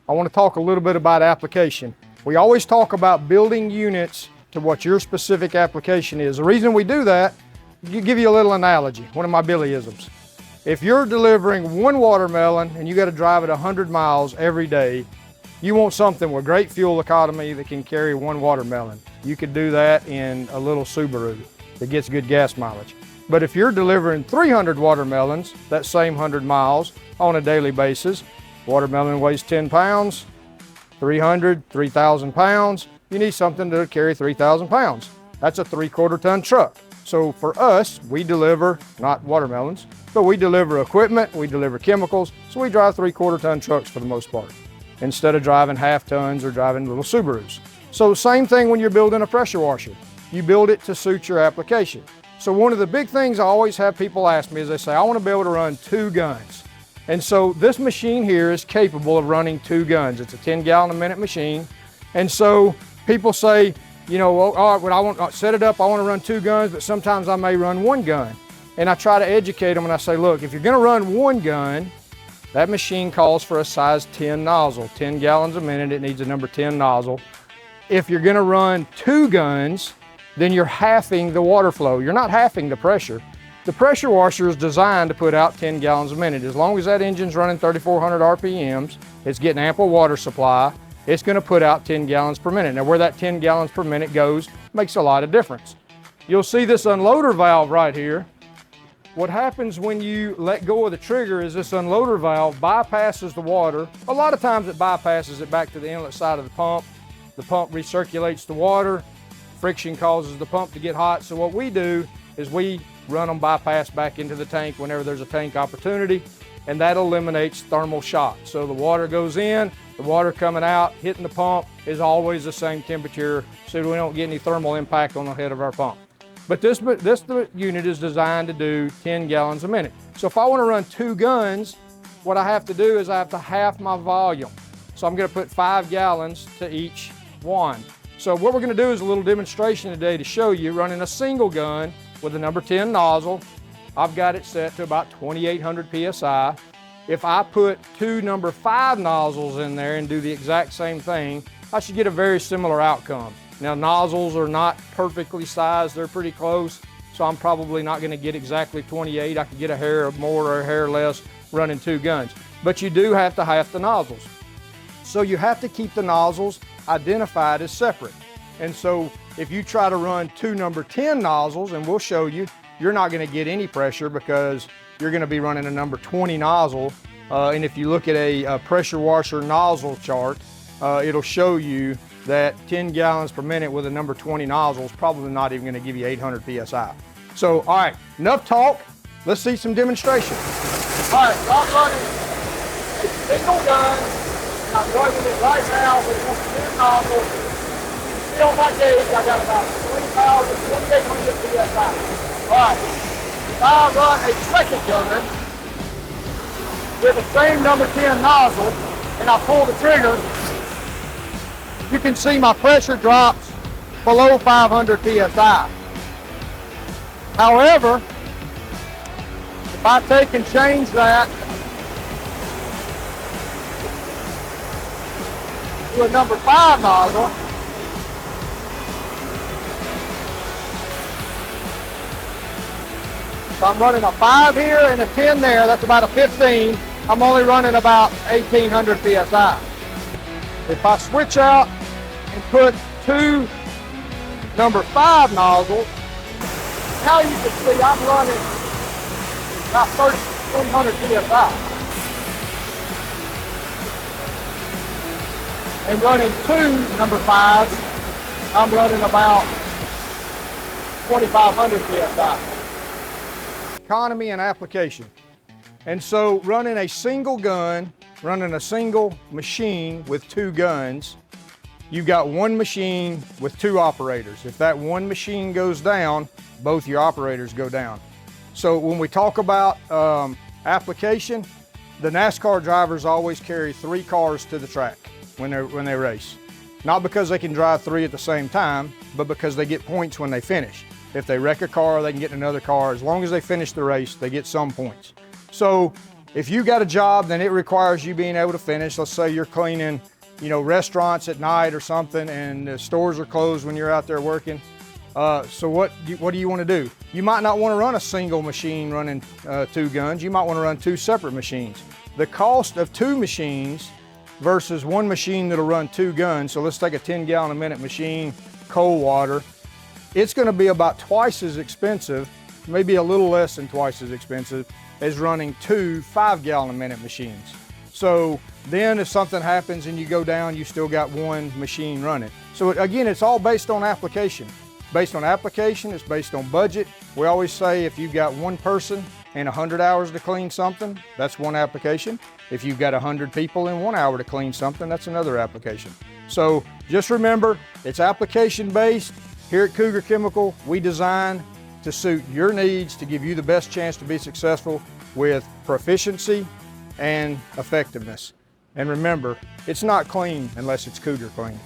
I want to talk a little bit about application. We always talk about building units to what your specific application is. The reason we do that, give you a little analogy, one of my Billyisms. If you're delivering one watermelon and you got to drive it 100 miles every day, you want something with great fuel economy that can carry one watermelon. You could do that in a little Subaru that gets good gas mileage. But if you're delivering 300 watermelons, that same 100 miles on a daily basis, watermelon weighs 10 pounds, 3,000 pounds, you need something to carry 3,000 pounds. That's a 3/4 ton truck. So for us, we deliver, not watermelons, but we deliver equipment, we deliver chemicals, so we drive 3/4 ton trucks for the most part, instead of driving half tons or driving little Subarus. So same thing when you're building a pressure washer. You build it to suit your application. So one of the big things I always have people ask me is they say, I want to be able to run 2 guns. And so this machine here is capable of running 2 guns. It's a 10 gallon a minute machine. And so people say, you know, well, all right, when I want to set it up, I want to run 2 guns, but sometimes I may run 1 gun. And I try to educate them and I say, look, if you're going to run 1 gun, that machine calls for a size 10 nozzle, 10 gallons a minute, it needs a number 10 nozzle. If you're going to run 2 guns, then you're halving the water flow. You're not halving the pressure. The pressure washer is designed to put out 10 gallons a minute. As long as that engine's running 3,400 RPMs, it's getting ample water supply, it's going to put out 10 gallons per minute. Now where that 10 gallons per minute goes makes a lot of difference. You'll see this unloader valve right here. What happens when you let go of the trigger is this unloader valve bypasses the water. A lot of times it bypasses it back to the inlet side of the pump. The pump recirculates the water. Friction causes the pump to get hot. So what we do is we run them bypass back into the tank whenever there's a tank opportunity, and that eliminates thermal shock. So the water goes in, the water coming out, hitting the pump is always the same temperature, so we don't get any thermal impact on the head of our pump. But this unit is designed to do 10 gallons a minute. So if I want to run 2 guns, what I have to do is I have to half my volume. So I'm going to put 5 gallons to each one. So what we're going to do is a little demonstration today to show you running a single gun with a number 10 nozzle. I've got it set to about 2,800 PSI. If I put 2 number 5 nozzles in there and do the exact same thing, I should get a very similar outcome. Now nozzles are not perfectly sized, they're pretty close, so I'm probably not going to get exactly 28. I could get a hair more or a hair less running 2 guns. But you do have to half the nozzles. So you have to keep the nozzles identified as separate. And so if you try to run 2 number 10 nozzles, and we'll show you, you're not going to get any pressure because you're going to be running a number 20 nozzle. And if you look at a pressure washer nozzle chart, it'll show you that 10 gallons per minute with a number 20 nozzle is probably not even going to give you 800 PSI. So, all right, enough talk. Let's see some demonstration. All right, I'm running a single gun. I'm running it right now with 10 nozzles. See on my gauge, I got about 2,800 PSI. All right, if I run a second gun with the same number 10 nozzle and I pull the trigger, you can see my pressure drops below 500 PSI. However, if I take and change that to a number 5 nozzle, so I'm running a 5 here and a 10 there, that's about a 15. I'm only running about 1,800 PSI. If I switch out and put 2 number 5 nozzles, now you can see I'm running about 3,300 PSI. And running 2 number 5s, I'm running about 2,500 PSI. Economy and application. And so running a single gun, running a single machine with 2 guns, you've got 1 machine with 2 operators. If that 1 machine goes down, both your operators go down. So when we talk about application, the NASCAR drivers always carry 3 cars to the track when they race. Not because they can drive 3 at the same time, but because they get points when they finish. If they wreck a car, they can get another car. As long as they finish the race, they get some points. So If you got a job, then it requires you being able to finish. Let's say you're cleaning, restaurants at night or something, and the stores are closed when you're out there working. So what do you want to do? You might not want to run a single machine running 2 guns. You might want to run 2 separate machines. The cost of 2 machines versus 1 machine that'll run 2 guns. So let's take a 10-gallon a minute machine, cold water. It's going to be about twice as expensive, maybe a little less than twice as expensive as running 2 5-gallon a minute machines. So then if something happens and you go down, you still got 1 machine running. So again, it's all based on application. Based on application, it's based on budget. We always say if you've got 1 person and 100 hours to clean something, that's 1 application. If you've got 100 people in 1 hour to clean something, that's another application. So just remember, it's application based. Here at Cougar Chemical, we design to suit your needs to give you the best chance to be successful with proficiency and effectiveness. And remember, it's not clean unless it's Cougar clean.